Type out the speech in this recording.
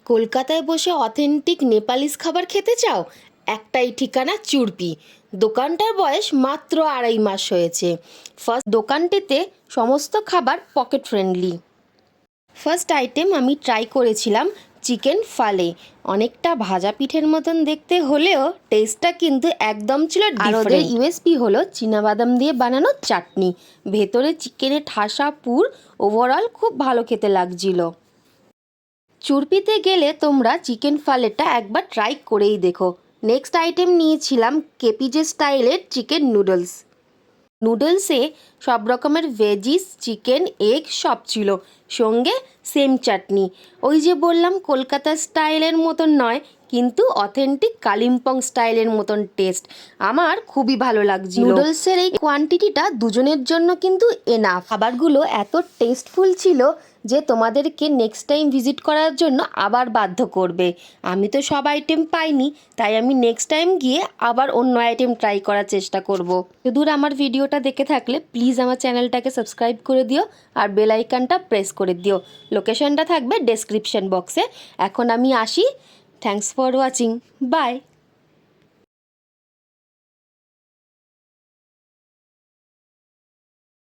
কলকাতায় বসে authentic Nepalese খাবার খেতে চাও? একটাই ঠিকানা, চুরপি। দোকানটার বয়স মাত্র 2.5 মাস হয়েছে। ফার্স্ট দোকানটিতে সমস্ত খাবার পকেট ফ্রেন্ডলি। ফার্স্ট আইটেম আমি ট্রাই করেছিলাম চিকেন ফালে। অনেকটা ভাজা পিঠের মতন দেখতে হলেও টেস্টটা কিন্তু একদম ছিল ডিফারেন্ট। ইউএসপি হলো চীনাবাদাম দিয়ে বানানো চাটনি, ভেতরে চিকেনের ঠাসা পুর। ওভারঅল খুব ভালো খেতে লাগছিল। চুরপিতে গেলে তোমরা চিকেন ফালেটা একবার ট্রাই করেই দেখো। নেক্সট আইটেম নিয়েছিলাম কেপিজে স্টাইলের চিকেন নুডলস। নুডলসে সব রকমের ভেজিস, চিকেন, এগ সব ছিল, সঙ্গে সেম চাটনি। ওই যে বললাম কলকাতা স্টাইলের মতন নয়, কিন্তু অথেন্টিক কালিম্পং স্টাইলের মতন টেস্ট। আমার খুবই ভালো লাগছিল। নুডলসের এই কোয়ান্টিটিটা দুজনের জন্য কিন্তু এনাফ। খাবারগুলো এত টেস্টফুল ছিল যে তোমাদেরকে নেক্সট টাইম ভিজিট করার জন্য আবার বাধ্য করবে। আমি তো সব আইটেম পাইনি, তাই আমি নেক্সট টাইম গিয়ে আবার অন্য আইটেম ট্রাই করার চেষ্টা করব। দূর আমার ভিডিওটা দেখে থাকলে প্লিজ আমার চ্যানেলটাকে সাবস্ক্রাইব করে দিও আর বেল আইকনটা প্রেস করে দিও। লোকেশনটা থাকবে ডেসক্রিপশন বক্সে। এখন আমি আসি। Thanks for watching. বাই।